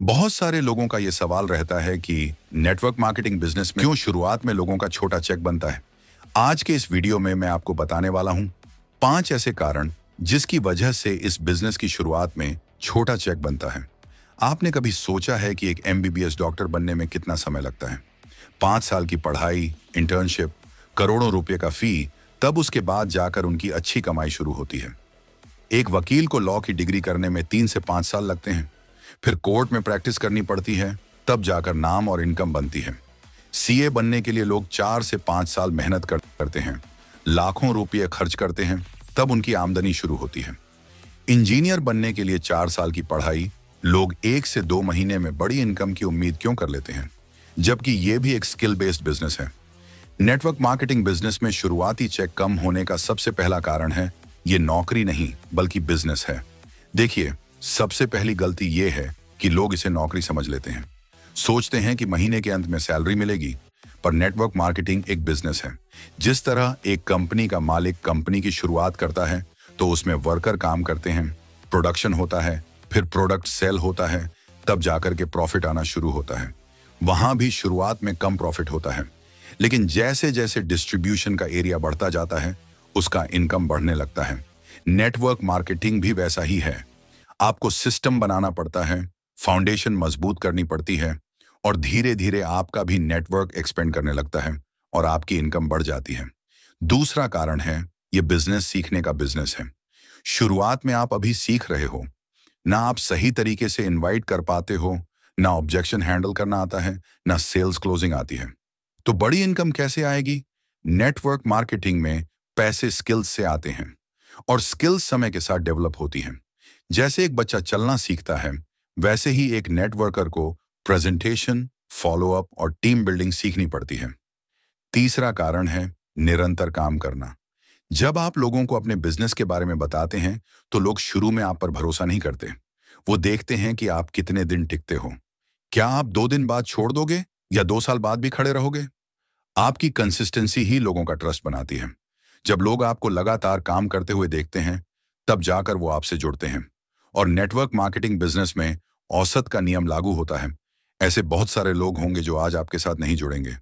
बहुत सारे लोगों का ये सवाल रहता है कि नेटवर्क मार्केटिंग बिजनेस में क्यों शुरुआत में लोगों का छोटा चेक बनता है। आज के इस वीडियो में मैं आपको बताने वाला हूं 5 ऐसे कारण जिसकी वजह से इस बिजनेस की शुरुआत में छोटा चेक बनता है। आपने कभी सोचा है कि एक एमबीबीएस डॉक्टर बनने में कितना समय लगता है? 5 साल की पढ़ाई, इंटर्नशिप, करोड़ों रुपए का फी, तब उसके बाद जाकर उनकी अच्छी कमाई शुरू होती है। एक वकील को लॉ की डिग्री करने में 3 से 5 साल लगते हैं, फिर कोर्ट में प्रैक्टिस करनी पड़ती है, तब जाकर नाम और इनकम बनती है। सीए बनने के लिए लोग 4 से 5 साल मेहनत करते हैं, लाखों रुपये खर्च करते हैं, तब उनकी आमदनी शुरू होती है। इंजीनियर बनने के लिए 4 साल की पढ़ाई, लोग 1 से 2 महीने में बड़ी इनकम की उम्मीद क्यों कर लेते हैं, जबकि यह भी एक स्किल बेस्ड बिजनेस है। नेटवर्क मार्केटिंग बिजनेस में शुरुआती चेक कम होने का सबसे पहला कारण है ये नौकरी नहीं बल्कि बिजनेस है। देखिए, सबसे पहली गलती ये है कि लोग इसे नौकरी समझ लेते हैं। सोचते हैं कि महीने के अंत में सैलरी मिलेगी, पर नेटवर्क मार्केटिंग एक बिजनेस है। जिस तरह एक कंपनी का मालिक कंपनी की शुरुआत करता है तो उसमें वर्कर काम करते हैं, प्रोडक्शन होता है, फिर प्रोडक्ट सेल होता है, तब जाकर के प्रॉफिट आना शुरू होता है। वहां भी शुरुआत में कम प्रॉफिट होता है, लेकिन जैसे जैसे डिस्ट्रीब्यूशन का एरिया बढ़ता जाता है उसका इनकम बढ़ने लगता है। नेटवर्क मार्केटिंग भी वैसा ही है। आपको सिस्टम बनाना पड़ता है, फाउंडेशन मजबूत करनी पड़ती है, और धीरे धीरे आपका भी नेटवर्क एक्सपेंड करने लगता है और आपकी इनकम बढ़ जाती है। दूसरा कारण है ये बिजनेस सीखने का बिजनेस है। शुरुआत में आप अभी सीख रहे हो, ना आप सही तरीके से इनवाइट कर पाते हो, ना ऑब्जेक्शन हैंडल करना आता है, ना सेल्स क्लोजिंग आती है। तो बड़ी इनकम कैसे आएगी? नेटवर्क मार्केटिंग में पैसे स्किल्स से आते हैं, और स्किल्स समय के साथ डेवलप होती हैं। जैसे एक बच्चा चलना सीखता है, वैसे ही एक नेटवर्कर को प्रेजेंटेशन, फॉलोअप और टीम बिल्डिंग सीखनी पड़ती है। तीसरा कारण है निरंतर काम करना। जब आप लोगों को अपने बिजनेस के बारे में बताते हैं तो लोग शुरू में आप पर भरोसा नहीं करते। वो देखते हैं कि आप कितने दिन टिकते हो। क्या आप 2 दिन बाद छोड़ दोगे या 2 साल बाद भी खड़े रहोगे? आपकी कंसिस्टेंसी ही लोगों का ट्रस्ट बनाती है। जब लोग आपको लगातार काम करते हुए देखते हैं, तब जाकर वो आपसे जुड़ते हैं। और नेटवर्क मार्केटिंग बिजनेस में औसत का नियम लागू होता है। ऐसे बहुत सारे लोग होंगे जो आज आपके साथ नहीं जुड़ेंगे,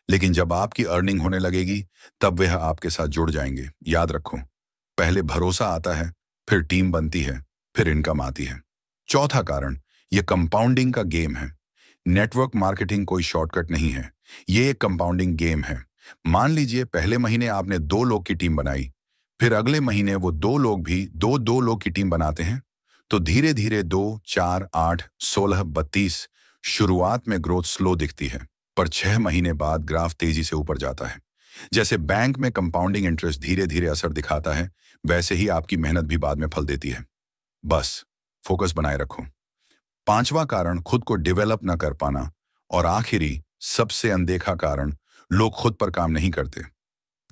लेकिन जब आपकी अर्निंग होने लगेगी तब वह आपके साथ जुड़ जाएंगे। याद रखो, पहले भरोसा आता है, फिर टीम बनती है, फिर इनकम आती है। चौथा कारण, यह कंपाउंडिंग का गेम है। नेटवर्क मार्केटिंग कोई शॉर्टकट नहीं है, ये एक कंपाउंडिंग गेम है। मान लीजिए पहले महीने आपने 2 लोग की टीम बनाई, फिर अगले महीने वो 2 लोग भी 2 लोग की टीम बनाते हैं, तो धीरे धीरे 2, 4, 8, 16, 32। शुरुआत में ग्रोथ स्लो दिखती है, पर 6 महीने बाद ग्राफ तेजी से ऊपर जाता है। जैसे बैंक में कंपाउंडिंग इंटरेस्ट धीरे धीरे असर दिखाता है, वैसे ही आपकी मेहनत भी बाद में फल देती है। बस फोकस बनाए रखो। पांचवा कारण, खुद को डेवलप ना कर पाना। और आखिरी, सबसे अनदेखा कारण, लोग खुद पर काम नहीं करते।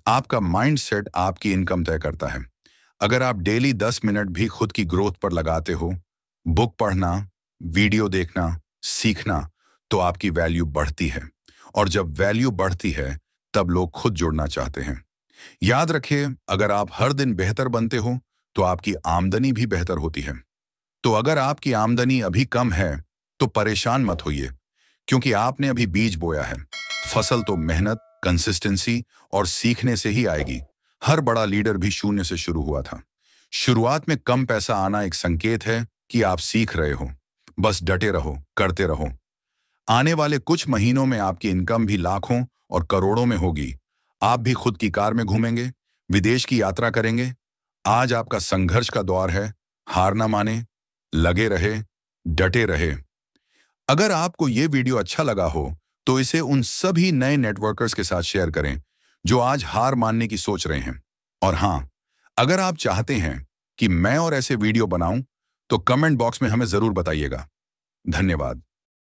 आपका माइंडसेट आपकी इनकम तय करता है। अगर आप डेली 10 मिनट भी खुद की ग्रोथ पर लगाते हो, बुक पढ़ना, वीडियो देखना, सीखना, तो आपकी वैल्यू बढ़ती है। और जब वैल्यू बढ़ती है तब लोग खुद जुड़ना चाहते हैं। याद रखिए, अगर आप हर दिन बेहतर बनते हो तो आपकी आमदनी भी बेहतर होती है। तो अगर आपकी आमदनी अभी कम है तो परेशान मत होइए, क्योंकि आपने अभी बीज बोया है। फसल तो मेहनत, कंसिस्टेंसी और सीखने से ही आएगी। हर बड़ा लीडर भी शून्य से शुरू हुआ था। शुरुआत में कम पैसा आना एक संकेत है कि आप सीख रहे हो। बस डटे रहो, करते रहो। आने वाले कुछ महीनों में आपकी इनकम भी लाखों और करोड़ों में होगी। आप भी खुद की कार में घूमेंगे, विदेश की यात्रा करेंगे। आज आपका संघर्ष का दौर है। हार ना माने, लगे रहे, डटे रहे। अगर आपको ये वीडियो अच्छा लगा हो तो इसे उन सभी नए नेटवर्कर्स के साथ शेयर करें जो आज हार मानने की सोच रहे हैं। और हाँ, अगर आप चाहते हैं कि मैं और ऐसे वीडियो बनाऊं तो कमेंट बॉक्स में हमें जरूर बताइएगा। धन्यवाद।